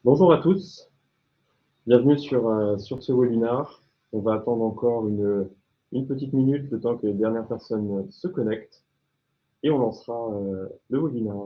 Bonjour à tous, bienvenue sur ce webinaire. On va attendre encore une petite minute, le temps que les dernières personnes se connectent, et on lancera le webinaire.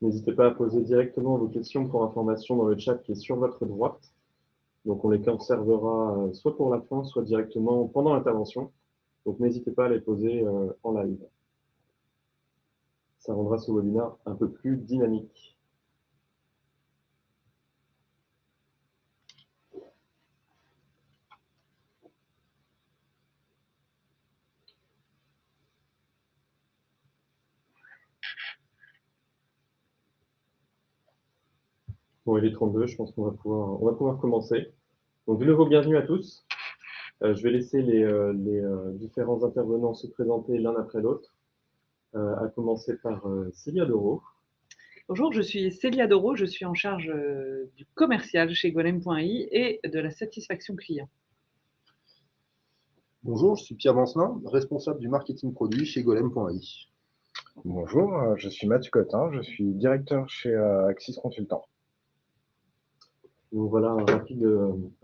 N'hésitez pas à poser directement vos questions pour information dans le chat qui est sur votre droite. Donc on les conservera soit pour la fin, soit directement pendant l'intervention. Donc n'hésitez pas à les poser en live. Ça rendra ce webinaire un peu plus dynamique. Bon, il est 32, je pense qu'on va pouvoir commencer. Donc de nouveau, bienvenue à tous. Je vais laisser les différents intervenants se présenter l'un après l'autre, à commencer par Célia Doro. Bonjour, je suis Célia Doro, je suis en charge du commercial chez Golem.ai et de la satisfaction client. Bonjour, je suis Pierre Vancelin, responsable du marketing produit chez Golem.ai. Bonjour, je suis Mathieu Cotin, je suis directeur chez Axis Consultant. Donc voilà un rapide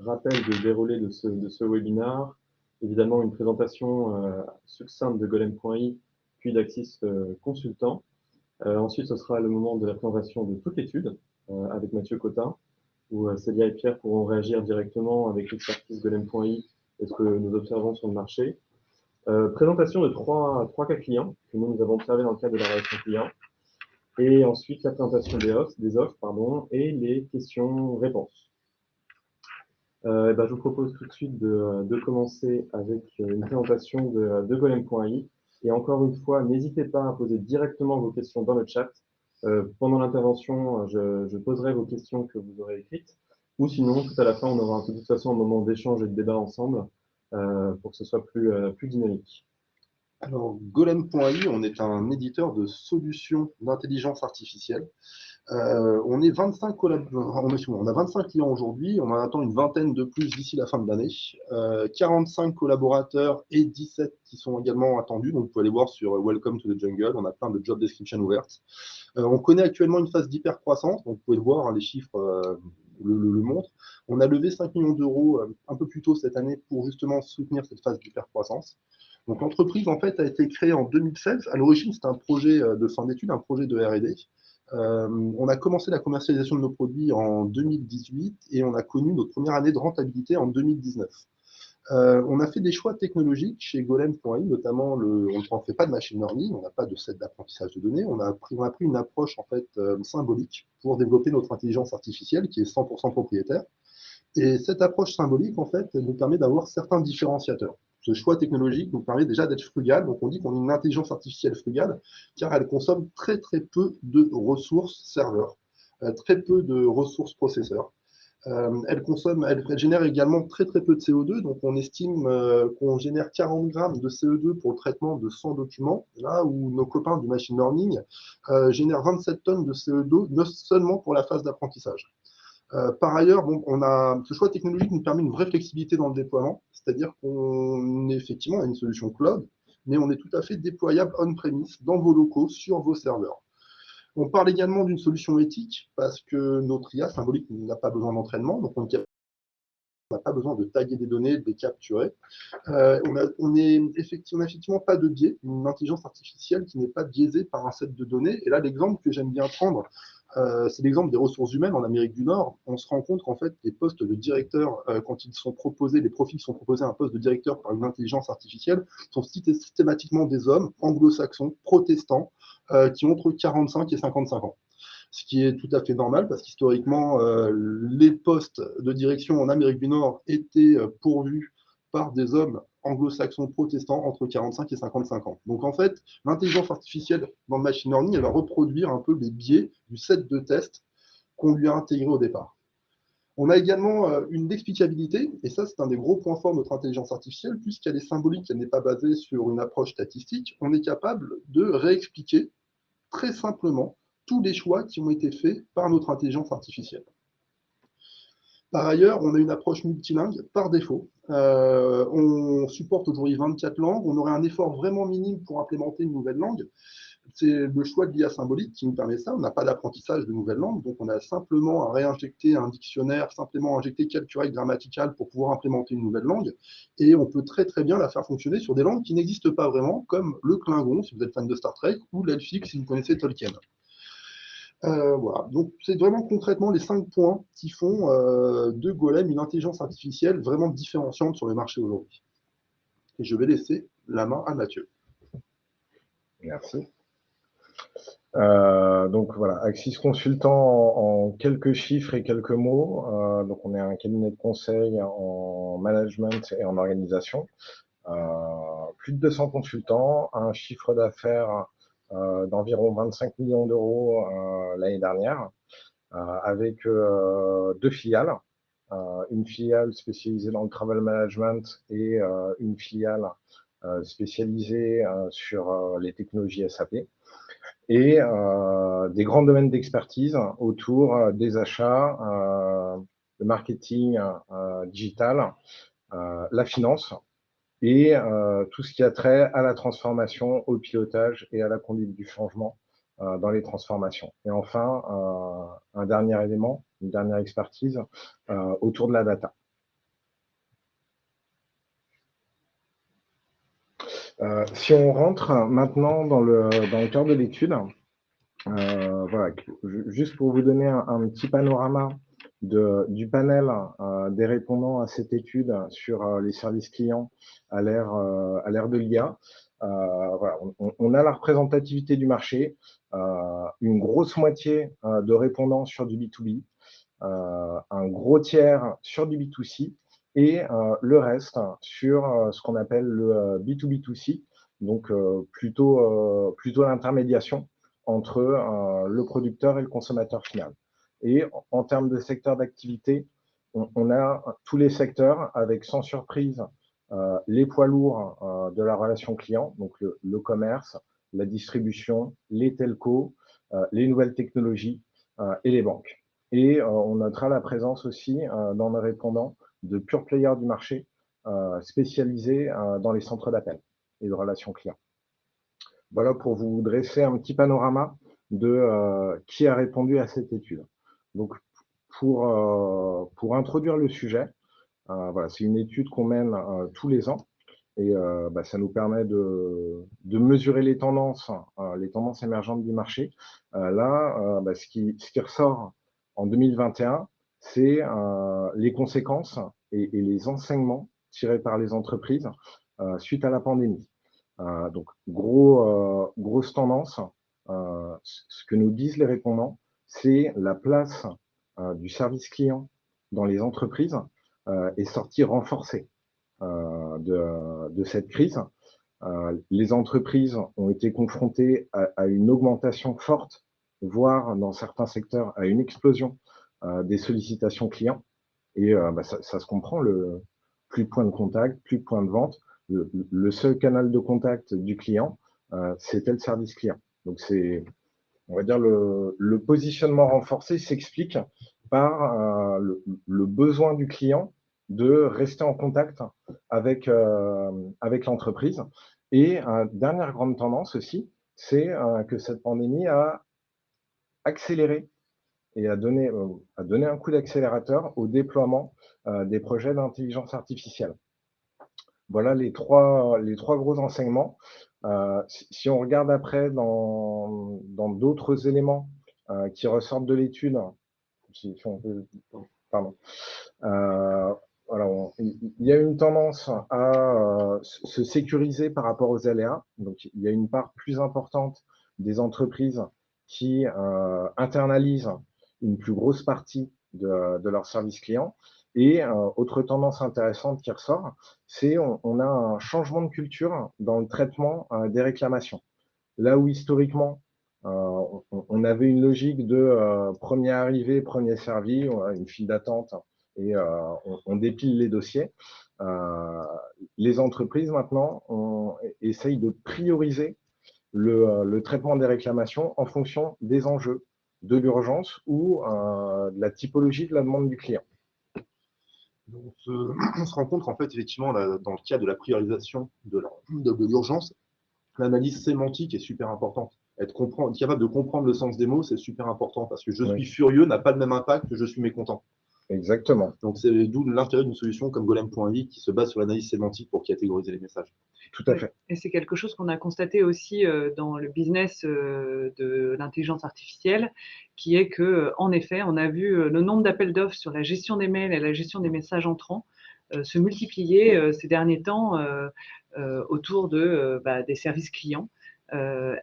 rappel de déroulé de ce webinaire. Évidemment, une présentation succincte de Golem.ai, puis d'Axis Consultant. Ensuite, ce sera le moment de la présentation de toute l'étude avec Mathieu Cotin, où Célia et Pierre pourront réagir directement avec l'expertise Golem.ai et ce que nous observons sur le marché. Présentation de trois cas clients que nous avons observés dans le cadre de la relation client. Et ensuite, la présentation des offres et les questions-réponses. Je vous propose tout de suite de commencer avec une présentation de Golem.ai. Et encore une fois, n'hésitez pas à poser directement vos questions dans le chat. Pendant l'intervention, je poserai vos questions que vous aurez écrites. Ou sinon, tout à la fin, on aura de toute façon un moment d'échange et de débat ensemble pour que ce soit plus dynamique. Alors, Golem.ai, on est un éditeur de solutions d'intelligence artificielle. On est 25 on a 25 clients aujourd'hui, on en attend une vingtaine de plus d'ici la fin de l'année. 45 collaborateurs et 17 qui sont également attendus, donc vous pouvez aller voir sur Welcome to the Jungle, on a plein de job descriptions ouvertes. On connaît actuellement une phase d'hyper-croissance, donc vous pouvez le voir, hein, les chiffres le montrent. On a levé 5 millions d'euros un peu plus tôt cette année pour justement soutenir cette phase d'hyper-croissance. Donc l'entreprise en fait a été créée en 2016. À l'origine, c'était un projet de fin d'études, un projet de R&D. On a commencé la commercialisation de nos produits en 2018 et on a connu notre première année de rentabilité en 2019. On a fait des choix technologiques chez Golem.ai, notamment on ne fait pas de machine learning, on n'a pas de set d'apprentissage de données, on a pris une approche en fait symbolique pour développer notre intelligence artificielle qui est 100% propriétaire. Et cette approche symbolique, en fait, nous permet d'avoir certains différenciateurs. Ce choix technologique nous permet déjà d'être frugal. Donc, on dit qu'on a une intelligence artificielle frugale, car elle consomme très, très peu de ressources serveurs, très peu de ressources processeurs. Elle génère également très, très peu de CO2. Donc, on estime qu'on génère 40 grammes de CO2 pour le traitement de 100 documents, là où nos copains du machine learning génèrent 27 tonnes de CO2 seulement pour la phase d'apprentissage. Par ailleurs, ce choix technologique nous permet une vraie flexibilité dans le déploiement, c'est-à-dire qu'on est effectivement une solution cloud, mais on est tout à fait déployable on-premise dans vos locaux, sur vos serveurs. On parle également d'une solution éthique parce que notre IA symbolique n'a pas besoin d'entraînement, donc on n'a pas besoin de taguer des données, de les capturer. On n'a effectivement pas de biais, une intelligence artificielle qui n'est pas biaisée par un set de données. Et là, l'exemple que j'aime bien prendre, c'est l'exemple des ressources humaines en Amérique du Nord. On se rend compte qu'en fait, les postes de directeur, quand ils sont proposés, les profils qui sont proposés à un poste de directeur par une intelligence artificielle, sont systématiquement des hommes anglo-saxons, protestants, qui ont entre 45 et 55 ans. Ce qui est tout à fait normal parce qu'historiquement, les postes de direction en Amérique du Nord étaient pourvus par des hommes anglo-saxons protestants entre 45 et 55 ans. Donc en fait, l'intelligence artificielle dans le machine learning, elle va reproduire un peu les biais du set de tests qu'on lui a intégré au départ. On a également une explicabilité, et ça, c'est un des gros points forts de notre intelligence artificielle, puisqu'elle est symbolique, elle n'est pas basée sur une approche statistique. On est capable de réexpliquer très simplement tous les choix qui ont été faits par notre intelligence artificielle. Par ailleurs, on a une approche multilingue par défaut. On supporte aujourd'hui 24 langues. On aurait un effort vraiment minime pour implémenter une nouvelle langue. C'est le choix de l'IA symbolique qui nous permet ça. On n'a pas d'apprentissage de nouvelles langues, donc on a simplement à réinjecter un dictionnaire, simplement injecter quelques règles grammaticales pour pouvoir implémenter une nouvelle langue. Et on peut très très bien la faire fonctionner sur des langues qui n'existent pas vraiment, comme le Klingon, si vous êtes fan de Star Trek, ou l'elfique, si vous connaissez Tolkien. Voilà, donc c'est vraiment concrètement les 5 points qui font de Golem une intelligence artificielle vraiment différenciante sur le marché aujourd'hui. Et je vais laisser la main à Mathieu. Merci. Donc voilà, Axis Consultant en quelques chiffres et quelques mots. Donc on est un cabinet de conseil en management et en organisation. Plus de 200 consultants, un chiffre d'affaires d'environ 25 millions d'euros l'année dernière, avec 2 filiales. Une filiale spécialisée dans le travel management et une filiale spécialisée sur les technologies SAP. Et des grands domaines d'expertise autour des achats, le marketing digital, la finance et tout ce qui a trait à la transformation, au pilotage et à la conduite du changement dans les transformations. Et enfin, un dernier élément, une dernière expertise autour de la data. Si on rentre maintenant dans le cœur de l'étude, voilà, juste pour vous donner un petit panorama du panel des répondants à cette étude sur les services clients à l'ère de l'IA. Voilà, on a la représentativité du marché, une grosse moitié de répondants sur du B2B, un gros tiers sur du B2C et le reste sur ce qu'on appelle le B2B2C, donc plutôt l'intermédiation entre le producteur et le consommateur final. Et en termes de secteur d'activité, on a tous les secteurs avec sans surprise les poids lourds de la relation client, donc le commerce, la distribution, les telcos, les nouvelles technologies et les banques. Et on notera la présence aussi dans nos répondants de pure players du marché spécialisés dans les centres d'appel et de relations clients. Voilà pour vous dresser un petit panorama de qui a répondu à cette étude. Donc, pour introduire le sujet, voilà, c'est une étude qu'on mène tous les ans et ça nous permet de mesurer les tendances émergentes du marché. Là, ce qui ressort en 2021, c'est les conséquences et les enseignements tirés par les entreprises suite à la pandémie. Donc, grosse tendance. Ce que nous disent les répondants, c'est la place du service client dans les entreprises est sortie renforcée de cette crise. Les entreprises ont été confrontées à une augmentation forte, voire dans certains secteurs à une explosion des sollicitations clients. Et ça se comprend, plus de points de contact, plus de points de vente. Le seul canal de contact du client, c'était le service client. Donc c'est, on va dire, le positionnement renforcé s'explique par le besoin du client de rester en contact avec l'entreprise. Et dernière grande tendance aussi, c'est que cette pandémie a accéléré et a donné un coup d'accélérateur au déploiement des projets d'intelligence artificielle. Voilà les trois gros enseignements. Si on regarde après dans d'autres éléments qui ressortent de l'étude, pardon. Voilà, il y a une tendance à se sécuriser par rapport aux aléas. Donc, il y a une part plus importante des entreprises qui internalisent une plus grosse partie de leurs services clients. Et autre tendance intéressante qui ressort, c'est on a un changement de culture dans le traitement des réclamations. Là où historiquement, on avait une logique de premier arrivé, premier servi, une file d'attente et on dépile les dossiers. Les entreprises maintenant essayent de prioriser le traitement des réclamations en fonction des enjeux, de l'urgence ou de la typologie de la demande du client. On se rend compte qu'en fait, effectivement, là, dans le cadre de la priorisation de l'urgence, l'analyse sémantique est super importante. Être capable de comprendre le sens des mots, c'est super important parce que je suis furieux n'a pas le même impact que je suis mécontent. Exactement. Donc, c'est d'où l'intérêt d'une solution comme Golem.i qui se base sur l'analyse sémantique pour catégoriser les messages. Tout à fait. Et c'est quelque chose qu'on a constaté aussi dans le business de l'intelligence artificielle, qui est que, en effet, on a vu le nombre d'appels d'offres sur la gestion des mails et la gestion des messages entrants se multiplier ces derniers temps autour des services clients.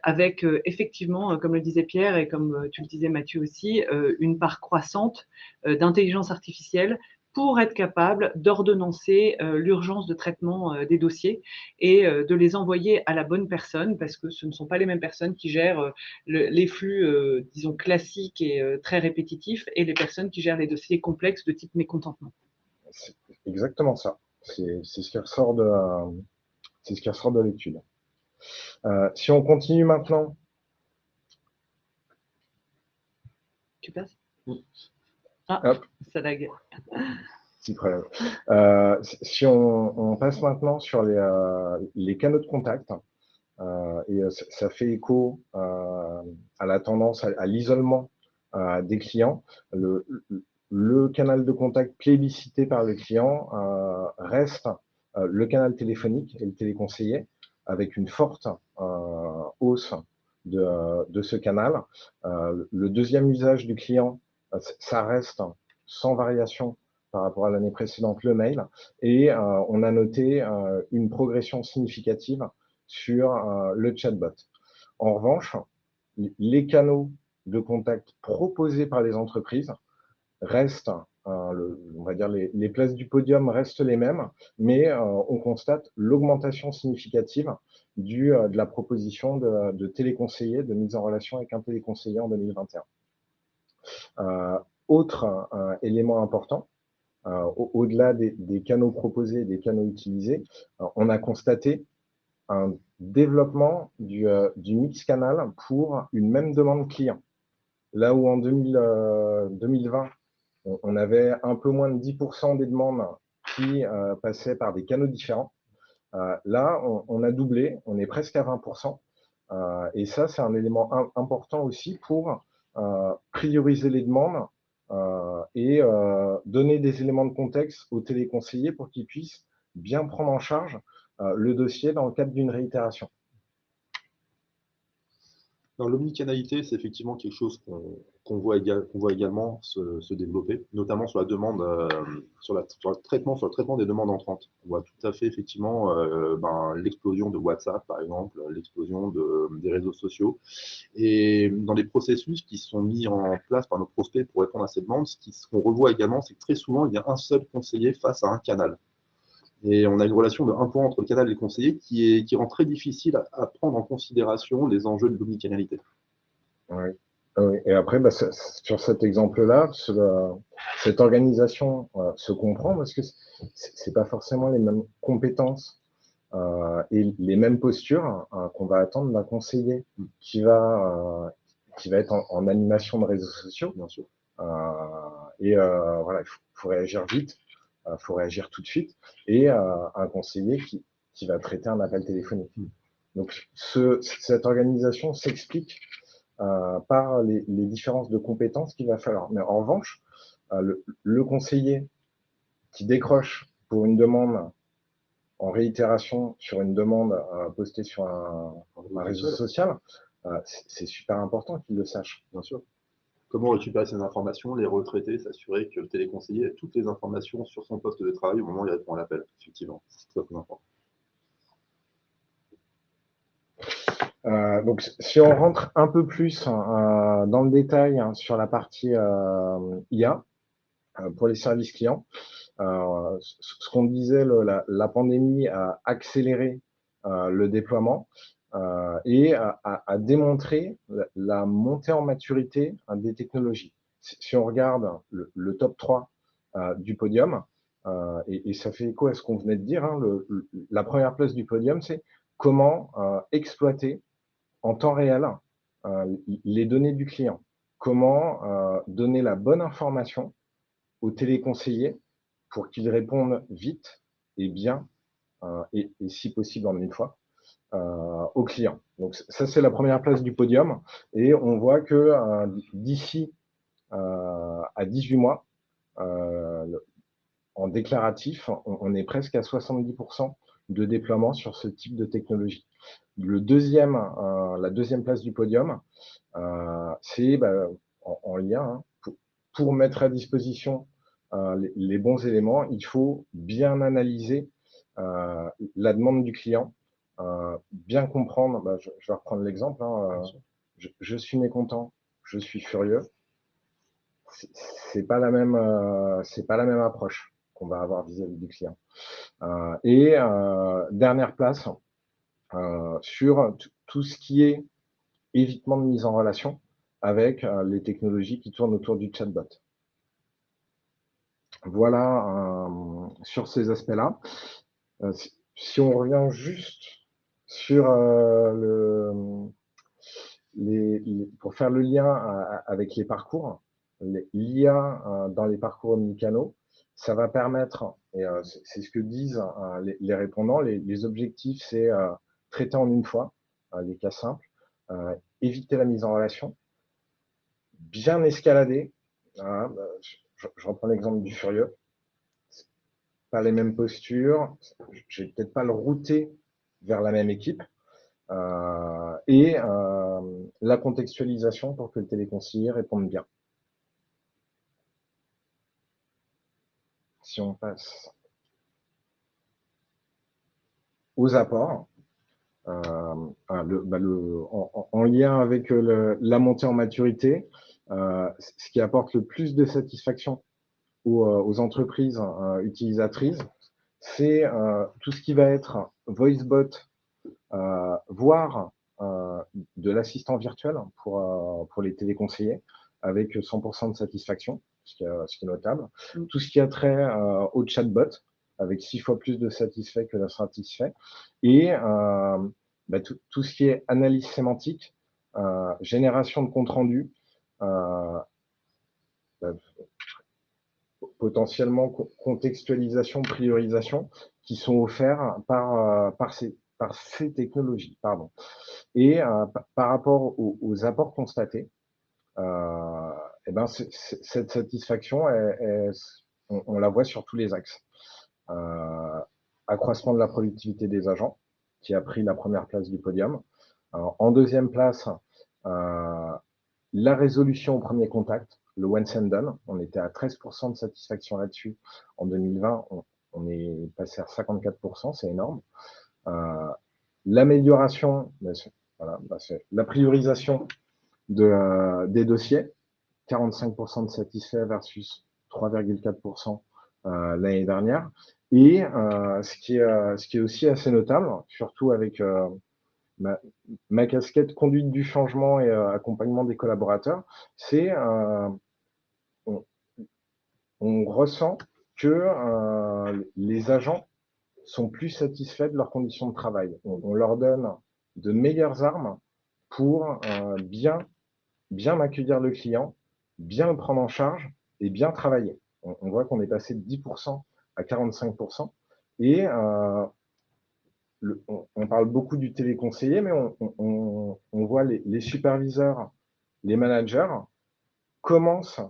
Avec effectivement, comme le disait Pierre et comme tu le disais Mathieu aussi, une part croissante d'intelligence artificielle pour être capable d'ordonnancer l'urgence de traitement des dossiers et de les envoyer à la bonne personne, parce que ce ne sont pas les mêmes personnes qui gèrent les flux, disons, classiques et très répétitifs, et les personnes qui gèrent les dossiers complexes de type mécontentement. C'est exactement ça. C'est ce qui ressort de l'étude. Si on continue maintenant. Tu passes? Ah, hop. Ça lag. Petit problème. Si on passe maintenant sur les canaux de contact, et ça fait écho à la tendance à l'isolement des clients. Le canal de contact plébiscité par le client reste le canal téléphonique et le téléconseiller, avec une forte hausse de ce canal. Le deuxième usage du client, ça reste sans variation par rapport à l'année précédente, le mail, et on a noté une progression significative sur le chatbot. En revanche, les canaux de contact proposés par les entreprises restent, on va dire les places du podium restent les mêmes, mais on constate l'augmentation significative de la proposition de téléconseiller, de mise en relation avec un téléconseiller en 2021. Autre élément important, au-delà des canaux proposés, des canaux utilisés, on a constaté un développement du mix canal pour une même demande client. Là où en 2020, on avait un peu moins de 10% des demandes qui passaient par des canaux différents. Là, on a doublé, on est presque à 20%. Et ça, c'est un élément important aussi pour prioriser les demandes et donner des éléments de contexte aux téléconseillers pour qu'ils puissent bien prendre en charge le dossier dans le cadre d'une réitération. L'omnicanalité, c'est effectivement quelque chose qu'on voit également se développer, notamment sur la demande, sur le traitement des demandes entrantes. On voit tout à fait effectivement l'explosion de WhatsApp, par exemple, l'explosion des réseaux sociaux. Et dans les processus qui sont mis en place par nos prospects pour répondre à ces demandes, ce qu'on revoit également, c'est que très souvent, il y a un seul conseiller face à un canal. Et on a une relation de 1 point entre le canal et le conseiller qui rend très difficile à prendre en considération les enjeux de l'omnicanalité. Oui. Et après, sur cet exemple-là, cette organisation se comprend parce que c'est pas forcément les mêmes compétences et les mêmes postures qu'on va attendre d'un conseiller qui va être en animation de réseaux sociaux. Bien sûr. Voilà, il faut réagir vite. Il faut réagir tout de suite, et un conseiller qui va traiter un appel téléphonique. Donc, cette organisation s'explique par les différences de compétences qu'il va falloir. Mais en revanche, le conseiller qui décroche pour une demande en réitération sur une demande postée sur un réseau social, c'est super important qu'il le sache. Bien sûr. Comment récupérer ces informations, les retraiter, s'assurer que le téléconseiller a toutes les informations sur son poste de travail au moment où il répond à l'appel. Effectivement, c'est très important. Donc, si on rentre un peu plus dans le détail sur la partie IA pour les services clients, ce qu'on disait, la pandémie a accéléré le déploiement et a démontré la montée en maturité des technologies. Si on regarde le top 3 du podium. Et ça fait écho à ce qu'on venait de dire. Hein, la première place du podium, c'est comment exploiter en temps réel les données du client. Comment donner la bonne information aux téléconseillers pour qu'ils répondent vite et bien, et si possible en une fois, aux clients. Donc ça, c'est la première place du podium. Et on voit que d'ici à 18 mois, en déclaratif, on est presque à 70% de déploiement sur ce type de technologie. La deuxième place du podium, c'est en lien, hein, pour mettre à disposition les bons éléments, il faut bien analyser la demande du client, bien comprendre, je vais reprendre l'exemple, hein, je suis mécontent, je suis furieux, c'est pas la même approche qu'on va avoir vis-à-vis du client. Dernière place sur tout ce qui est évitement de mise en relation avec les technologies qui tournent autour du chatbot. Voilà sur ces aspects-là. Si on revient juste sur pour faire le lien avec les parcours, l'IA dans les parcours omnicanaux, ça va permettre, et c'est ce que disent les répondants, les objectifs, c'est traiter en une fois les cas simples, éviter la mise en relation, bien escalader. Je reprends l'exemple du furieux. Pas les mêmes postures, je vais peut-être pas le router vers la même équipe. La contextualisation pour que le téléconseiller réponde bien. Si on passe aux apports, en lien avec la montée en maturité, ce qui apporte le plus de satisfaction aux entreprises utilisatrices, c'est tout ce qui va être voicebot, voire de l'assistant virtuel pour les téléconseillers, avec 100% de satisfaction, ce qui est notable. Tout ce qui a trait au chatbot, avec 6 fois plus de satisfaits que d'insatisfaits, et tout ce qui est analyse sémantique, génération de compte rendu, potentiellement contextualisation, priorisation, qui sont offerts par ces technologies. Pardon. Et par rapport aux apports constatés, cette satisfaction, on la voit sur tous les axes. Accroissement de la productivité des agents, qui a pris la première place du podium. En deuxième place, la résolution au premier contact, le once and done. On était à 13% de satisfaction là-dessus. En 2020, on est passé à 54%, c'est énorme. L'amélioration, c'est la priorisation des dossiers, 45% de satisfaits versus 3,4% l'année dernière. Et ce qui est aussi assez notable, surtout avec ma casquette conduite du changement et accompagnement des collaborateurs, c'est on ressent que les agents sont plus satisfaits de leurs conditions de travail. On leur donne de meilleures armes pour bien accueillir le client, bien le prendre en charge et bien travailler. On voit qu'on est passé de 10% à 45%. Et on parle beaucoup du téléconseiller, mais on voit les superviseurs, les managers commencent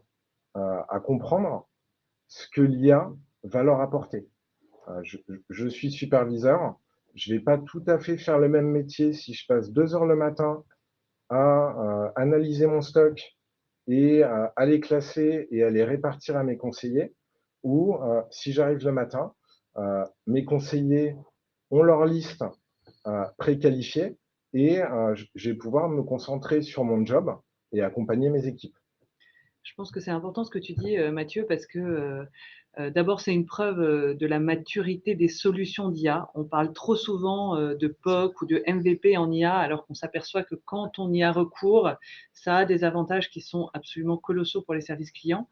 à comprendre ce que l'IA va leur apporter. Je suis superviseur, je ne vais pas tout à fait faire le même métier si je passe 2 heures le matin à analyser mon stock et à les classer et à les répartir à mes conseillers, ou si j'arrive le matin, mes conseillers ont leur liste préqualifiée et je vais pouvoir me concentrer sur mon job et accompagner mes équipes. Je pense que c'est important ce que tu dis, Mathieu, parce que d'abord, c'est une preuve de la maturité des solutions d'IA. On parle trop souvent de POC ou de MVP en IA, alors qu'on s'aperçoit que quand on y a recours, ça a des avantages qui sont absolument colossaux pour les services clients.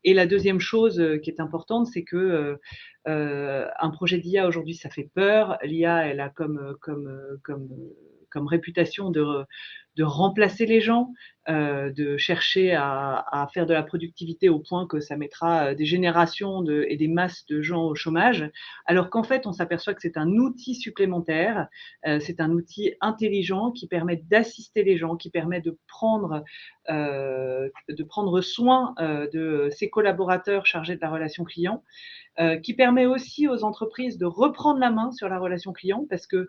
Et la deuxième chose qui est importante, c'est que un projet d'IA aujourd'hui, ça fait peur. L'IA, elle a comme réputation de remplacer les gens, de chercher à faire de la productivité au point que ça mettra des générations et des masses de gens au chômage, alors qu'en fait, on s'aperçoit que c'est un outil supplémentaire, c'est un outil intelligent qui permet d'assister les gens, qui permet de prendre soin de ses collaborateurs chargés de la relation client, qui permet aussi aux entreprises de reprendre la main sur la relation client parce que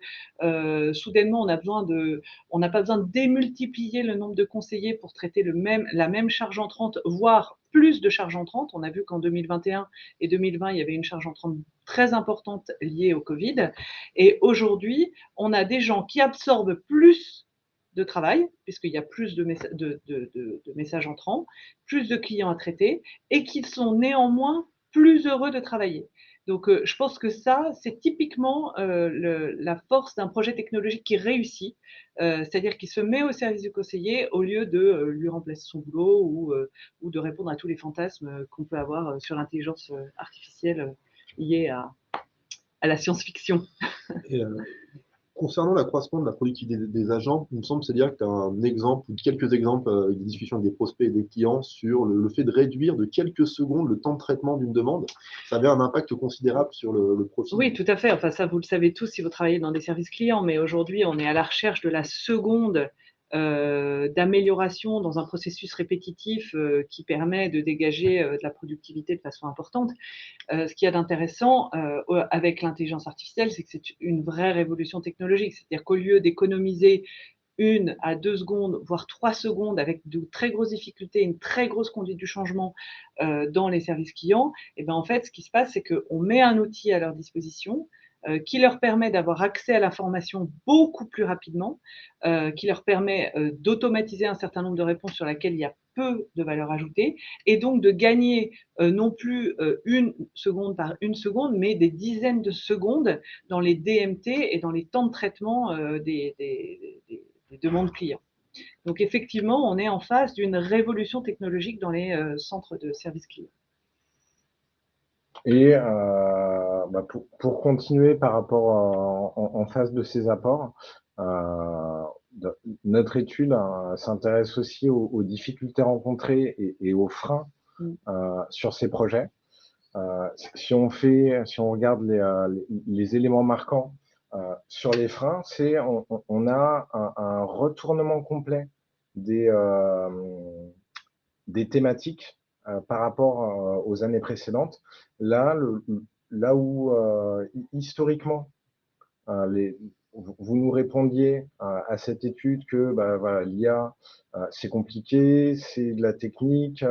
soudainement, on n'a pas besoin de démultiplier le nombre de conseillers pour traiter la même charge entrante, voire plus de charges entrantes. On a vu qu'en 2021 et 2020, il y avait une charge entrante très importante liée au Covid. Et aujourd'hui, on a des gens qui absorbent plus de travail, puisqu'il y a plus de messages entrants, plus de clients à traiter, et qui sont néanmoins plus heureux de travailler. Donc, je pense que ça, c'est typiquement la force d'un projet technologique qui réussit, c'est-à-dire qui se met au service du conseiller au lieu de lui remplacer son boulot ou de répondre à tous les fantasmes qu'on peut avoir sur l'intelligence artificielle liée à la science-fiction. Et, concernant l'accroissement de la productivité des agents, il me semble c'est-à-dire que tu as un exemple ou quelques exemples des discussions avec des prospects et des clients sur le fait de réduire de quelques secondes le temps de traitement d'une demande. Ça avait un impact considérable sur le profil. Oui, tout à fait. Enfin, ça, vous le savez tous si vous travaillez dans des services clients, mais aujourd'hui, on est à la recherche de la seconde d'amélioration dans un processus répétitif qui permet de dégager de la productivité de façon importante. Ce qu'il y a d'intéressant avec l'intelligence artificielle, c'est que c'est une vraie révolution technologique. C'est-à-dire qu'au lieu d'économiser 1 à 2 secondes, voire 3 secondes, avec de très grosses difficultés, une très grosse conduite du changement dans les services clients, et ben en fait, ce qui se passe, c'est qu'on met un outil à leur disposition qui leur permet d'avoir accès à l'information beaucoup plus rapidement, qui leur permet d'automatiser un certain nombre de réponses sur lesquelles il y a peu de valeur ajoutée, et donc de gagner non plus 1 seconde par 1 seconde, mais des dizaines de secondes dans les DMT et dans les temps de traitement des demandes clients. Donc effectivement, on est en face d'une révolution technologique dans les centres de services clients. Et pour continuer par rapport en face de ces apports, notre étude s'intéresse aussi aux difficultés rencontrées et aux freins sur ces projets. Si on regarde les éléments marquants sur les freins, on a un retournement complet des thématiques par rapport aux années précédentes. Là où historiquement vous nous répondiez à cette étude que voilà, l'IA c'est compliqué, c'est de la technique,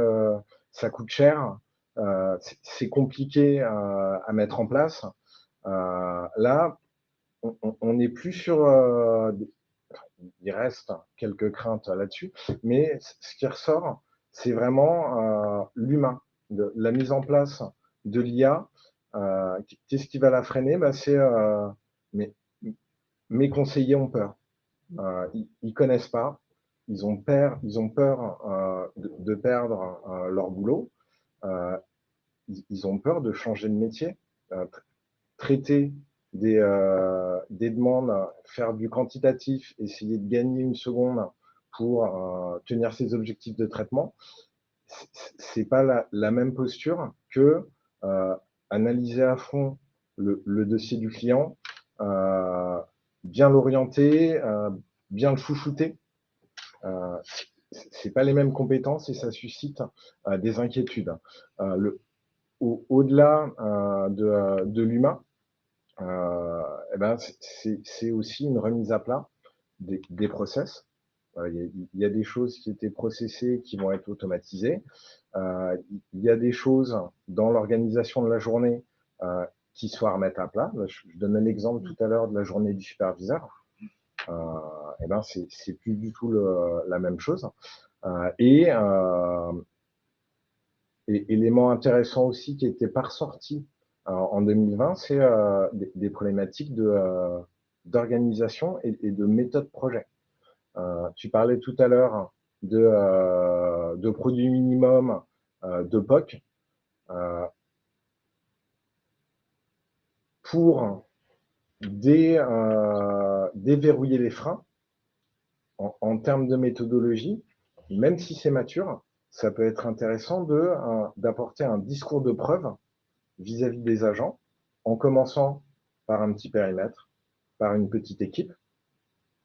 ça coûte cher, c'est compliqué à mettre en place. Là, on n'est plus sur il reste quelques craintes là-dessus, mais ce qui ressort, c'est vraiment l'humain, la mise en place de l'IA. Qu'est-ce qui va la freiner? C'est mes conseillers ont peur. Ils connaissent pas. Ils ont peur de perdre leur boulot. Ils ont peur de changer de métier. Traiter des demandes, faire du quantitatif, essayer de gagner 1 seconde pour tenir ses objectifs de traitement, c'est pas la même posture que analyser à fond le dossier du client, bien l'orienter, bien le chouchouter. C'est pas les mêmes compétences et ça suscite des inquiétudes. Au-delà de l'humain, c'est aussi une remise à plat des process. Il y a des choses qui étaient processées qui vont être automatisées. Il y a des choses dans l'organisation de la journée qui soient à remettre à plat. Je donnais l'exemple tout à l'heure de la journée du superviseur. C'est plus du tout la même chose. élément intéressant aussi qui n'était pas ressorti en 2020, c'est des problématiques d'organisation et de méthode projet. Tu parlais tout à l'heure de produits minimum, de POC. Pour déverrouiller les freins en termes de méthodologie, même si c'est mature, ça peut être intéressant d'apporter un discours de preuve vis-à-vis des agents, en commençant par un petit périmètre, par une petite équipe,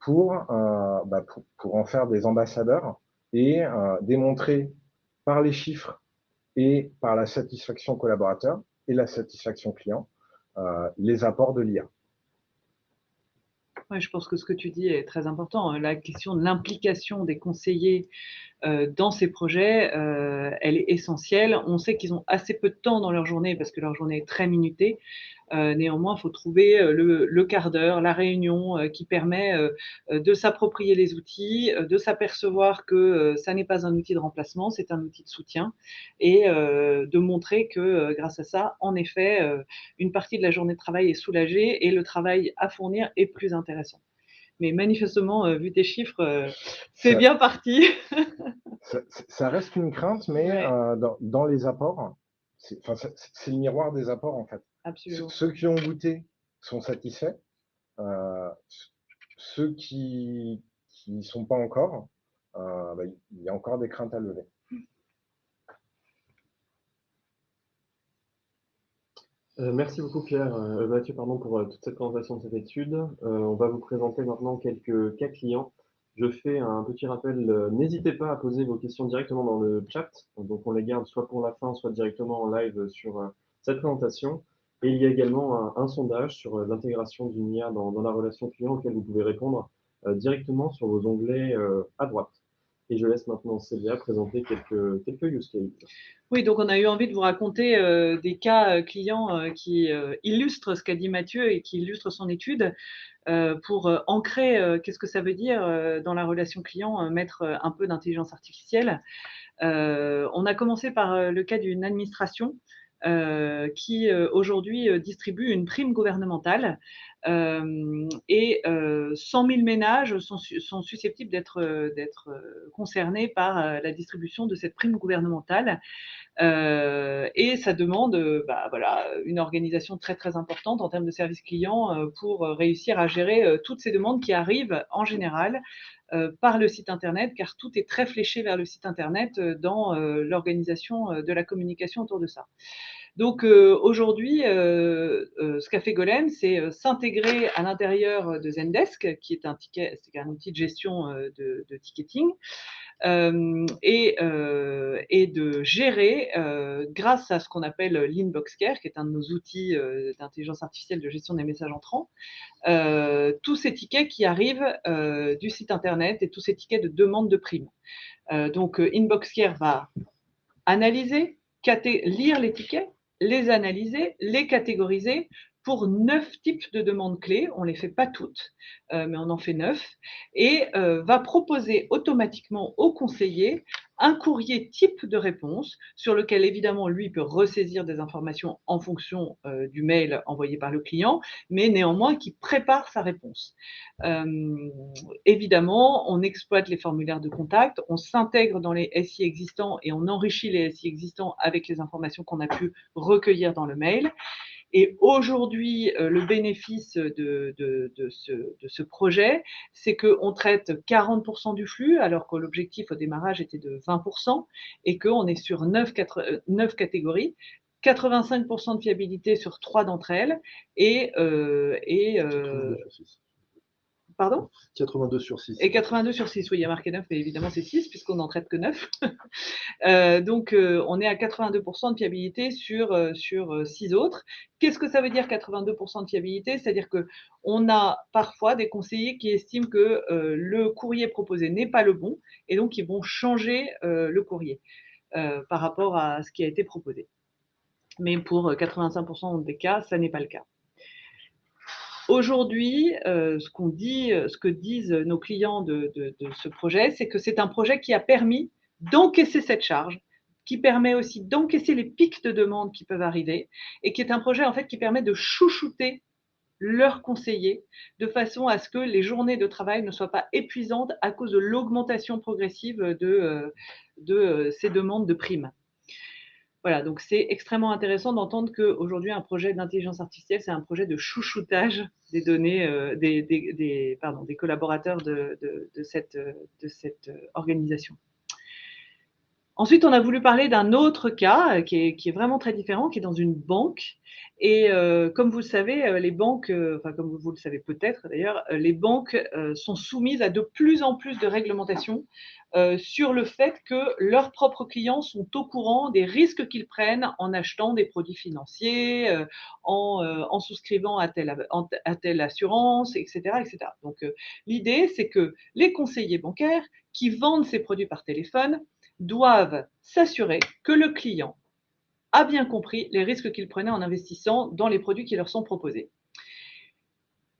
pour en faire des ambassadeurs et démontrer par les chiffres et par la satisfaction collaborateur et la satisfaction client les apports de l'IA. Ouais, je pense que ce que tu dis est très important. La question de l'implication des conseillers dans ces projets, elle est essentielle. On sait qu'ils ont assez peu de temps dans leur journée parce que leur journée est très minutée. Néanmoins, il faut trouver le quart d'heure, la réunion qui permet de s'approprier les outils, de s'apercevoir que ça n'est pas un outil de remplacement, c'est un outil de soutien et de montrer que grâce à ça, en effet, une partie de la journée de travail est soulagée et le travail à fournir est plus intéressant. Mais manifestement, vu tes chiffres, c'est bien parti. Ça reste une crainte, mais Ouais. dans les apports, c'est le miroir des apports en fait. Absolument. Ceux qui ont goûté sont satisfaits. Ceux qui n'y sont pas encore, il y a encore des craintes à lever. Merci beaucoup Mathieu, pour toute cette présentation de cette étude. On va vous présenter maintenant quelques cas clients. Je fais un petit rappel, n'hésitez pas à poser vos questions directement dans le chat, donc on les garde soit pour la fin, soit directement en live sur cette présentation. Et il y a également un sondage sur l'intégration d'une IA dans la relation client auquel vous pouvez répondre directement sur vos onglets à droite. Et je laisse maintenant Célia présenter quelques use cases. Oui, donc on a eu envie de vous raconter des cas clients qui illustrent ce qu'a dit Mathieu et qui illustrent son étude pour ancrer qu'est-ce que ça veut dire dans la relation client, mettre un peu d'intelligence artificielle. On a commencé par le cas d'une administration qui aujourd'hui distribue une prime gouvernementale et 100 000 ménages sont susceptibles d'être concernés par la distribution de cette prime gouvernementale. Et ça demande voilà, une organisation très très importante en termes de service client pour réussir à gérer toutes ces demandes qui arrivent en général par le site internet, car tout est très fléché vers le site internet dans l'organisation de la communication autour de ça. Donc aujourd'hui, ce qu'a fait Golem, c'est s'intégrer à l'intérieur de Zendesk, qui est un outil de gestion de ticketing, et de gérer, grâce à ce qu'on appelle l'Inbox Care, qui est un de nos outils d'intelligence artificielle de gestion des messages entrants, tous ces tickets qui arrivent du site internet et tous ces tickets de demande de prime. Donc Inbox Care va analyser, lire les tickets, les analyser, les catégoriser pour 9 types de demandes clés. On ne les fait pas toutes, mais on en fait 9. Et va proposer automatiquement au conseiller un courrier type de réponse sur lequel, évidemment, lui peut ressaisir des informations en fonction du mail envoyé par le client, mais néanmoins qui prépare sa réponse. Évidemment, on exploite les formulaires de contact, on s'intègre dans les SI existants et on enrichit les SI existants avec les informations qu'on a pu recueillir dans le mail. Et aujourd'hui, le bénéfice de ce projet, c'est qu'on traite 40% du flux, alors que l'objectif au démarrage était de 20%, et qu'on est sur 9 catégories, 85% de fiabilité sur 3 d'entre elles, et 82 sur 6. Pardon ? 82 sur 6. Et 82 sur 6, oui, il y a marqué 9, mais évidemment c'est 6, puisqu'on n'en traite que 9. Donc, on est à 82% de fiabilité sur 6 autres. Qu'est-ce que ça veut dire 82% de fiabilité ? C'est-à-dire qu'on a parfois des conseillers qui estiment que le courrier proposé n'est pas le bon, et donc ils vont changer le courrier par rapport à ce qui a été proposé. Mais pour 85% des cas, ça n'est pas le cas. Aujourd'hui, ce que disent nos clients de ce projet, c'est que c'est un projet qui a permis d'encaisser cette charge, qui permet aussi d'encaisser les pics de demande qui peuvent arriver et qui est un projet en fait qui permet de chouchouter leurs conseillers de façon à ce que les journées de travail ne soient pas épuisantes à cause de l'augmentation progressive de ces demandes de primes. Voilà, donc c'est extrêmement intéressant d'entendre qu'aujourd'hui, un projet d'intelligence artificielle, c'est un projet de chouchoutage des données des collaborateurs de cette organisation. Ensuite, on a voulu parler d'un autre cas qui est vraiment très différent, qui est dans une banque. Et comme vous le savez, les banques, enfin comme vous le savez peut-être d'ailleurs, les banques sont soumises à de plus en plus de réglementations sur le fait que leurs propres clients sont au courant des risques qu'ils prennent en achetant des produits financiers, en souscrivant à telle assurance, etc., etc. Donc l'idée, c'est que les conseillers bancaires qui vendent ces produits par téléphone doivent s'assurer que le client a bien compris les risques qu'il prenait en investissant dans les produits qui leur sont proposés.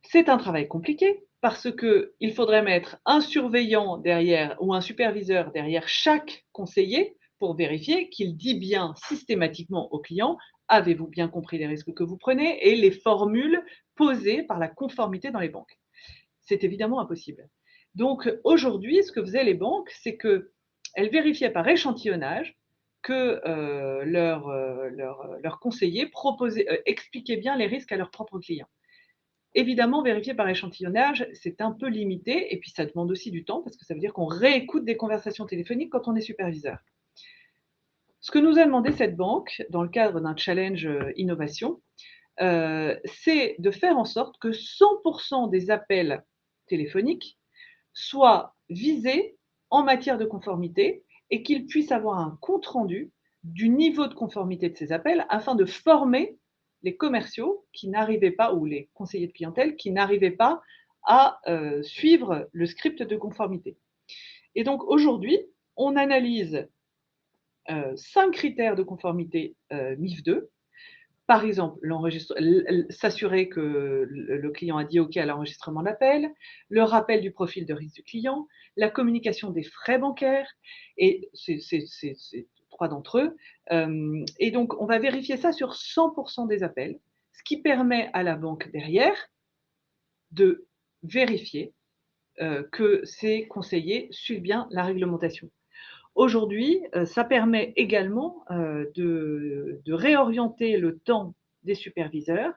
C'est un travail compliqué parce qu'il faudrait mettre un surveillant derrière ou un superviseur derrière chaque conseiller pour vérifier qu'il dit bien systématiquement au client « Avez-vous bien compris les risques que vous prenez ?» et les formules posées par la conformité dans les banques. C'est évidemment impossible. Donc aujourd'hui, ce que faisaient les banques, c'est qu'elles vérifiaient par échantillonnage que leurs conseillers expliquaient bien les risques à leurs propres clients. Évidemment, vérifier par échantillonnage, c'est un peu limité, et puis ça demande aussi du temps, parce que ça veut dire qu'on réécoute des conversations téléphoniques quand on est superviseur. Ce que nous a demandé cette banque, dans le cadre d'un challenge innovation, c'est de faire en sorte que 100% des appels téléphoniques soient visés en matière de conformité et qu'ils puissent avoir un compte-rendu du niveau de conformité de ces appels afin de former les commerciaux qui n'arrivaient pas, ou les conseillers de clientèle qui n'arrivaient pas à suivre le script de conformité. Et donc aujourd'hui, on analyse 5 critères de conformité MIF2. Par exemple, s'assurer que le client a dit OK à l'enregistrement de l'appel, le rappel du profil de risque du client, la communication des frais bancaires, et c'est 3 d'entre eux. Et donc, on va vérifier ça sur 100% des appels, ce qui permet à la banque derrière de vérifier que ses conseillers suivent bien la réglementation. Aujourd'hui, ça permet également de réorienter le temps des superviseurs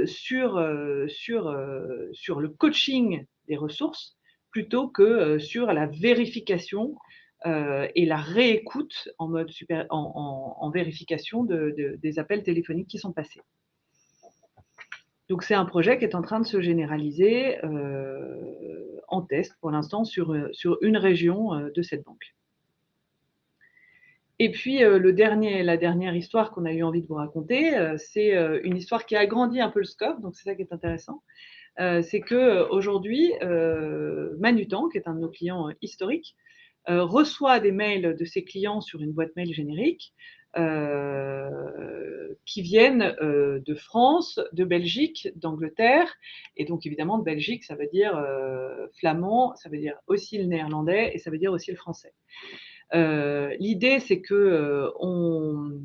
sur le coaching des ressources plutôt que sur la vérification et la réécoute en vérification des appels téléphoniques qui sont passés. Donc c'est un projet qui est en train de se généraliser en test pour l'instant sur une région de cette banque. Et puis la dernière histoire qu'on a eu envie de vous raconter, c'est une histoire qui a agrandi un peu le scope, donc c'est ça qui est intéressant. C'est qu'aujourd'hui, Manutan, qui est un de nos clients historiques, reçoit des mails de ses clients sur une boîte mail générique qui viennent de France, de Belgique, d'Angleterre, et donc évidemment de Belgique, ça veut dire flamand, ça veut dire aussi le néerlandais et ça veut dire aussi le français. L'idée, c'est que on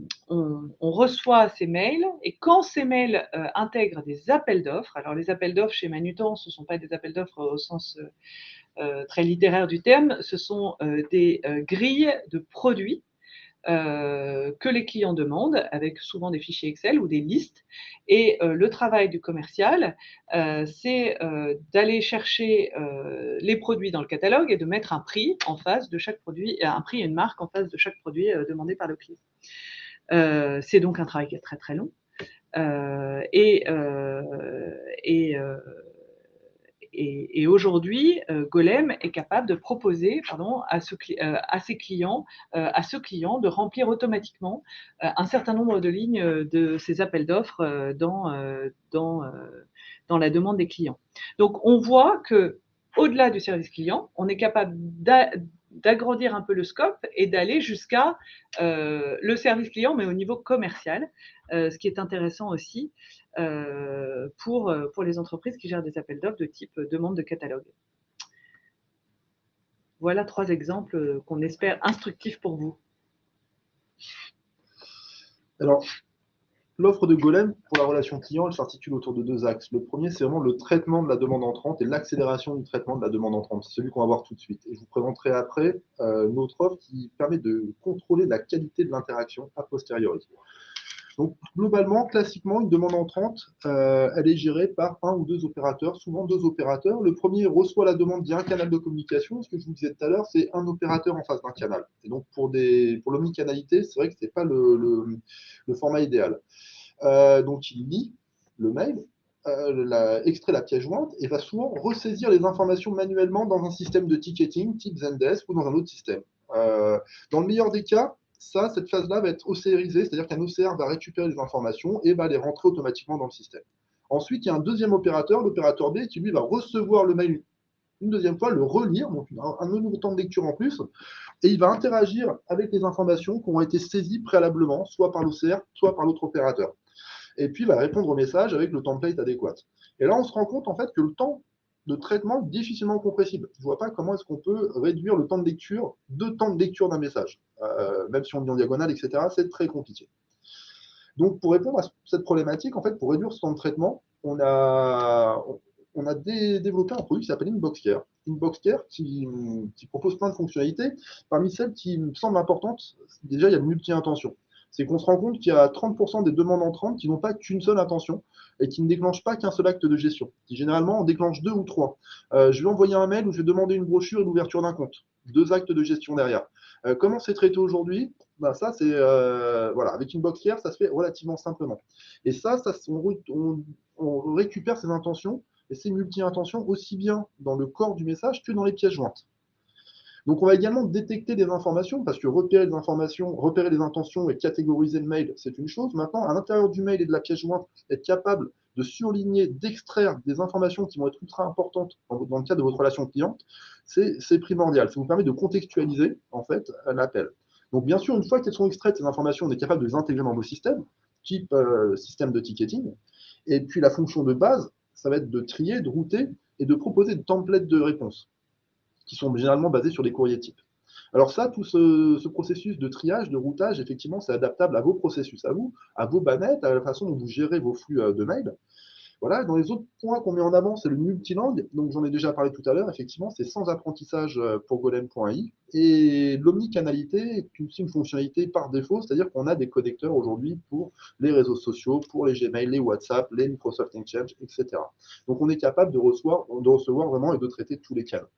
reçoit ces mails et quand ces mails intègrent des appels d'offres, alors les appels d'offres chez Manutan, ce ne sont pas des appels d'offres au sens très littéraire du terme, ce sont des grilles de produits que les clients demandent, avec souvent des fichiers Excel ou des listes. Et le travail du commercial, c'est d'aller chercher les produits dans le catalogue et de mettre un prix en face de chaque produit, un prix et une marque en face de chaque produit demandé par le client. C'est donc un travail qui est très très long. Et aujourd'hui, Golem est capable de proposer à ce client de remplir automatiquement un certain nombre de lignes de ces appels d'offres dans la demande des clients. Donc, on voit qu'au-delà du service client, on est capable d'agrandir un peu le scope et d'aller jusqu'à le service client, mais au niveau commercial, ce qui est intéressant aussi pour les entreprises qui gèrent des appels d'offres de type demande de catalogue. Voilà 3 exemples qu'on espère instructifs pour vous. Alors, l'offre de Golem pour la relation client, elle s'articule autour de deux axes. Le premier, c'est vraiment le traitement de la demande entrante et l'accélération du traitement de la demande entrante. C'est celui qu'on va voir tout de suite. Et je vous présenterai après notre offre qui permet de contrôler la qualité de l'interaction a posteriori. Donc, globalement, classiquement, une demande entrante, elle est gérée par un ou deux opérateurs, souvent deux opérateurs. Le premier reçoit la demande via un canal de communication. Ce que je vous disais tout à l'heure, c'est un opérateur en face d'un canal. Et donc, pour l'omnicanalité, c'est vrai que ce n'est pas le format idéal. Donc, il lit le mail, extrait la pièce jointe et va souvent ressaisir les informations manuellement dans un système de ticketing type Zendesk ou dans un autre système. Dans le meilleur des cas, cette phase-là va être OCRisée, c'est-à-dire qu'un OCR va récupérer les informations et va les rentrer automatiquement dans le système. Ensuite, il y a un deuxième opérateur, l'opérateur B, qui lui va recevoir le mail une deuxième fois, le relire, donc un nouveau temps de lecture en plus, et il va interagir avec les informations qui ont été saisies préalablement, soit par l'OCR, soit par l'autre opérateur. Et puis, il va répondre au message avec le template adéquat. Et là, on se rend compte en fait que le temps de traitement est difficilement compressible. Je ne vois pas comment est-ce qu'on peut réduire le temps de lecture, deux temps de lecture d'un message. Même si on le dit en diagonale, etc., c'est très compliqué. Donc, pour répondre à cette problématique, en fait, pour réduire ce temps de traitement, on a développé un produit qui s'appelle InboxCare. InboxCare qui propose plein de fonctionnalités. Parmi celles qui me semblent importantes, déjà, il y a le multi-intention. C'est qu'on se rend compte qu'il y a 30% des demandes entrantes qui n'ont pas qu'une seule intention et qui ne déclenchent pas qu'un seul acte de gestion, qui généralement en déclenchent deux ou trois. Je vais envoyer un mail où je vais demander une brochure et l'ouverture d'un compte. Deux actes de gestion derrière. Comment c'est traité aujourd'hui? Ça, c'est voilà, avec InboxCare, ça se fait relativement simplement. Et on récupère ces intentions et ces multi-intentions aussi bien dans le corps du message que dans les pièces jointes. Donc, on va également détecter des informations, parce que repérer les informations, repérer les intentions et catégoriser le mail, c'est une chose. Maintenant, à l'intérieur du mail et de la pièce jointe, être capable de surligner, d'extraire des informations qui vont être ultra importantes dans le cadre de votre relation client, c'est primordial. Ça vous permet de contextualiser, en fait, l'appel. Donc, bien sûr, une fois qu'elles sont extraites, ces informations, on est capable de les intégrer dans vos systèmes, type système de ticketing. Et puis, la fonction de base, ça va être de trier, de router et de proposer des templates de réponse qui sont généralement basés sur des courriers types. Alors ça, tout ce processus de triage, de routage, effectivement, c'est adaptable à vos processus, à vous, à vos bannettes, à la façon dont vous gérez vos flux de mails. Voilà, dans les autres points qu'on met en avant, c'est le multilangue. Donc j'en ai déjà parlé tout à l'heure, effectivement, c'est sans apprentissage pour golem.ai. Et l'omnicanalité est aussi une fonctionnalité par défaut, c'est-à-dire qu'on a des connecteurs aujourd'hui pour les réseaux sociaux, pour les Gmail, les WhatsApp, les Microsoft Exchange, etc. Donc on est capable de recevoir vraiment et de traiter tous les canaux.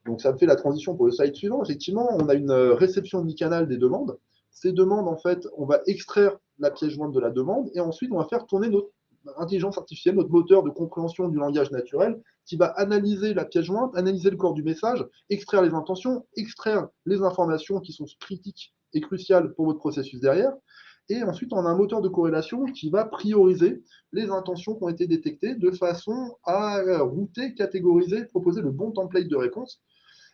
Donc, ça me fait la transition pour le slide suivant. Effectivement, on a une réception omnicanal des demandes. Ces demandes, en fait, on va extraire la pièce jointe de la demande et ensuite, on va faire tourner notre intelligence artificielle, notre moteur de compréhension du langage naturel qui va analyser la pièce jointe, analyser le corps du message, extraire les intentions, extraire les informations qui sont critiques et cruciales pour votre processus derrière. Et ensuite, on a un moteur de corrélation qui va prioriser les intentions qui ont été détectées de façon à router, catégoriser, proposer le bon template de réponse.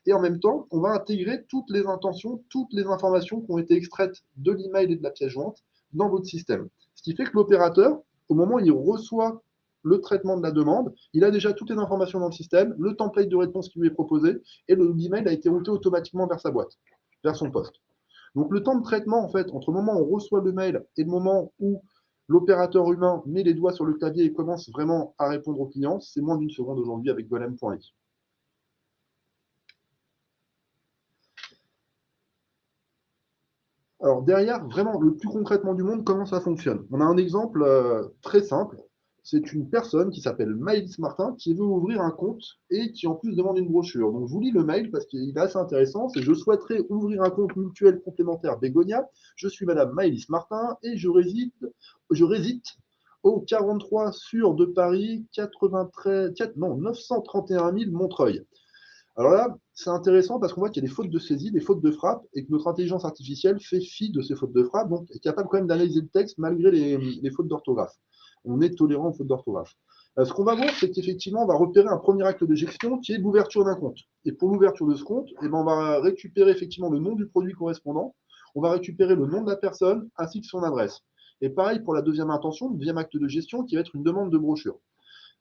Et en même temps, on va intégrer toutes les intentions, toutes les informations qui ont été extraites de l'email et de la pièce jointe dans votre système. Ce qui fait que l'opérateur, au moment où il reçoit le traitement de la demande, il a déjà toutes les informations dans le système, le template de réponse qui lui est proposé, et l'email a été routé automatiquement vers sa boîte, vers son poste. Donc le temps de traitement, en fait, entre le moment où on reçoit le mail et le moment où l'opérateur humain met les doigts sur le clavier et commence vraiment à répondre aux clients, c'est moins d'une seconde aujourd'hui avec golem.ai. Alors derrière, vraiment, le plus concrètement du monde, comment ça fonctionne? On a un exemple très simple. C'est une personne qui s'appelle Maëlys Martin qui veut ouvrir un compte et qui en plus demande une brochure. Donc je vous lis le mail parce qu'il est assez intéressant. C'est: je souhaiterais ouvrir un compte mutuel complémentaire Bégonia. Je suis Madame Maëlys Martin et je réside au 43 sur de Paris, 931 000 Montreuil. Alors là, c'est intéressant parce qu'on voit qu'il y a des fautes de saisie, des fautes de frappe, et que notre intelligence artificielle fait fi de ces fautes de frappe, donc est capable quand même d'analyser le texte malgré les fautes d'orthographe. On est tolérant aux fautes d'orthographe. Ce qu'on va voir, c'est qu'effectivement, on va repérer un premier acte de gestion qui est l'ouverture d'un compte. Et pour l'ouverture de ce compte, on va récupérer effectivement le nom du produit correspondant, on va récupérer le nom de la personne ainsi que son adresse. Et pareil pour la deuxième intention, le deuxième acte de gestion qui va être une demande de brochure.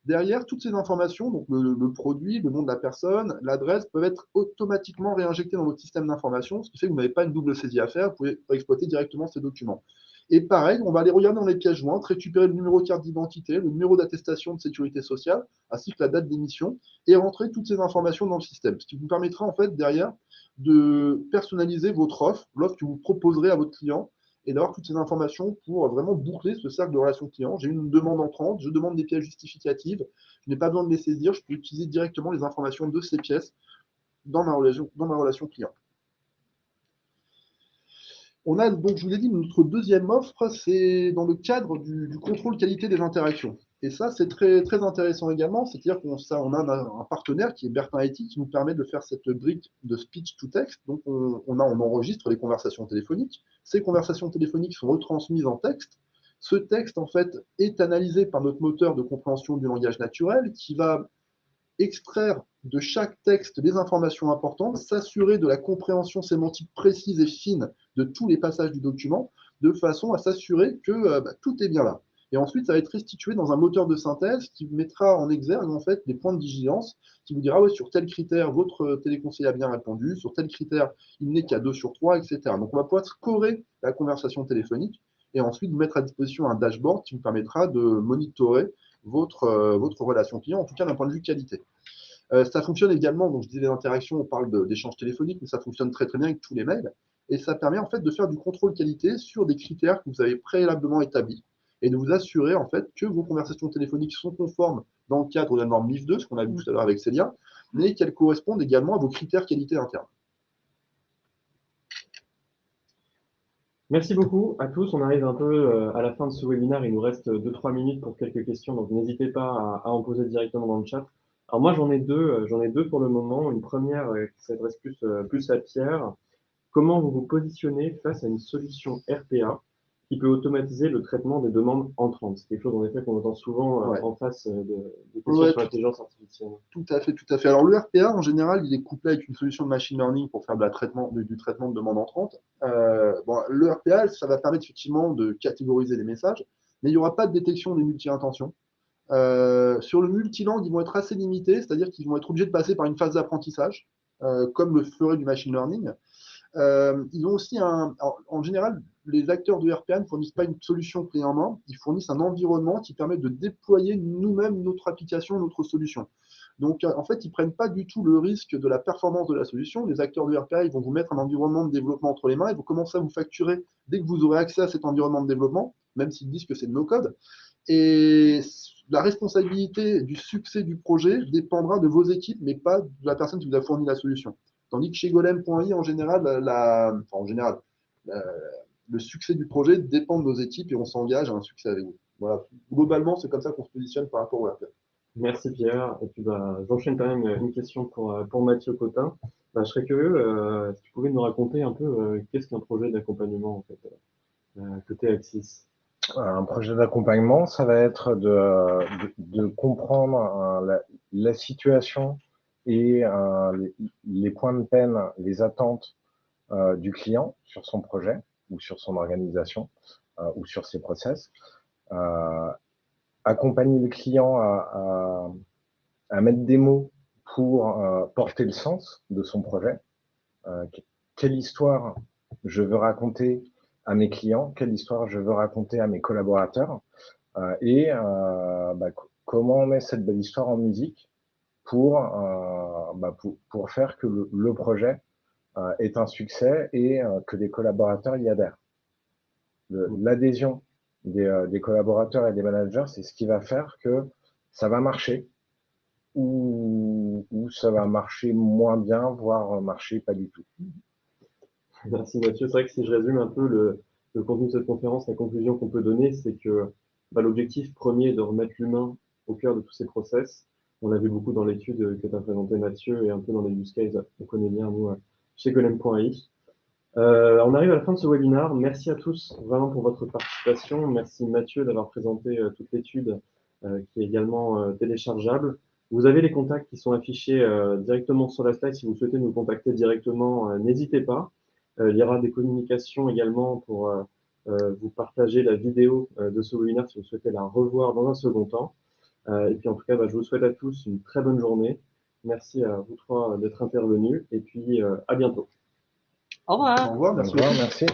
Derrière, toutes ces informations, donc le produit, le nom de la personne, l'adresse, peuvent être automatiquement réinjectées dans votre système d'information, ce qui fait que vous n'avez pas une double saisie à faire, vous pouvez exploiter directement ces documents. Et pareil, on va aller regarder dans les pièces jointes, récupérer le numéro de carte d'identité, le numéro d'attestation de sécurité sociale, ainsi que la date d'émission, et rentrer toutes ces informations dans le système. Ce qui vous permettra en fait derrière de personnaliser votre offre, l'offre que vous proposerez à votre client, et d'avoir toutes ces informations pour vraiment boucler ce cercle de relation client. J'ai une demande entrante, je demande des pièces justificatives, je n'ai pas besoin de les saisir, je peux utiliser directement les informations de ces pièces dans ma relation client. On a donc, je vous l'ai dit, notre deuxième offre, c'est dans le cadre du contrôle qualité des interactions. Et ça, c'est très, très intéressant également. C'est-à-dire qu'on a un partenaire qui est Bertin IT qui nous permet de faire cette brique de speech to text. Donc, on enregistre les conversations téléphoniques. Ces conversations téléphoniques sont retransmises en texte. Ce texte, en fait, est analysé par notre moteur de compréhension du langage naturel qui va extraire de chaque texte les informations importantes, s'assurer de la compréhension sémantique précise et fine de tous les passages du document, de façon à s'assurer que tout est bien là. Et ensuite, ça va être restitué dans un moteur de synthèse qui mettra en exergue en fait des points de vigilance, qui vous dira ouais, sur tel critère, votre téléconseiller a bien répondu, sur tel critère, il n'est qu'à 2 sur 3, etc. Donc, on va pouvoir scorer la conversation téléphonique et ensuite mettre à disposition un dashboard qui vous permettra de monitorer votre relation client, en tout cas d'un point de vue qualité. Ça fonctionne également, donc je disais les interactions, on parle d'échanges téléphoniques, mais ça fonctionne très très bien avec tous les mails. Et ça permet en fait de faire du contrôle qualité sur des critères que vous avez préalablement établis et de vous assurer en fait que vos conversations téléphoniques sont conformes dans le cadre de la norme MIF2, ce qu'on a vu tout à l'heure avec Célia, mais qu'elles correspondent également à vos critères qualité interne. Merci beaucoup à tous. On arrive un peu à la fin de ce webinaire. Il nous reste 2-3 minutes pour quelques questions, donc n'hésitez pas à en poser directement dans le chat. Alors moi, j'en ai deux pour le moment. Une première qui s'adresse plus à Pierre. Comment vous vous positionnez face à une solution RPA qui peut automatiser le traitement des demandes entrantes? C'est quelque chose en effet qu'on entend souvent en face de questions sur l'intelligence artificielle. Tout à fait, tout à fait. Alors le RPA, en général, il est couplé avec une solution de machine learning pour faire du traitement de demandes entrantes. Le RPA, ça va permettre effectivement de catégoriser les messages, mais il n'y aura pas de détection des multi-intentions. Sur le multilangue, ils vont être assez limités, c'est-à-dire qu'ils vont être obligés de passer par une phase d'apprentissage, comme le ferait du machine learning. Ils ont aussi en général, les acteurs de RPA ne fournissent pas une solution clé en main, ils fournissent un environnement qui permet de déployer nous-mêmes notre application, notre solution. Donc, en fait, ils ne prennent pas du tout le risque de la performance de la solution. Les acteurs de RPA, ils vont vous mettre un environnement de développement entre les mains, ils vont commencer à vous facturer dès que vous aurez accès à cet environnement de développement, même s'ils disent que c'est de no-code. Et la responsabilité du succès du projet dépendra de vos équipes, mais pas de la personne qui vous a fourni la solution. Tandis que chez Golem.ai, en général, le succès du projet dépend de nos équipes et on s'engage à un succès avec vous. Voilà. Globalement, c'est comme ça qu'on se positionne par rapport au RPA. Merci Pierre. Et puis j'enchaîne quand même une question pour Mathieu Cotin. Je serais curieux si tu pouvais nous raconter un peu qu'est-ce qu'un projet d'accompagnement en fait, côté Axis. Un projet d'accompagnement, ça va être de comprendre la situation et les points de peine, les attentes du client sur son projet ou sur son organisation ou sur ses process. Accompagner le client à mettre des mots pour porter le sens de son projet. Quelle histoire je veux raconter à mes clients, quelle histoire je veux raconter à mes collaborateurs comment on met cette belle histoire en musique pour faire que le projet est un succès et que les collaborateurs y adhèrent. L'adhésion des collaborateurs et des managers, c'est ce qui va faire que ça va marcher ou ça va marcher moins bien, voire marcher pas du tout. Merci Mathieu. C'est vrai que si je résume un peu le contenu de cette conférence, la conclusion qu'on peut donner, c'est que l'objectif premier est de remettre l'humain au cœur de tous ces process. On l'a vu beaucoup dans l'étude que tu as présentée Mathieu et un peu dans les use cases qu'on connaît bien nous chez Golem.ai. On arrive à la fin de ce webinaire. Merci à tous vraiment pour votre participation. Merci Mathieu d'avoir présenté toute l'étude qui est également téléchargeable. Vous avez les contacts qui sont affichés directement sur la slide. Si vous souhaitez nous contacter directement, n'hésitez pas. Il y aura des communications également pour vous partager la vidéo de ce webinaire si vous souhaitez la revoir dans un second temps. Et puis en tout cas, je vous souhaite à tous une très bonne journée. Merci à vous trois d'être intervenus et puis à bientôt. Au revoir. Au revoir, merci.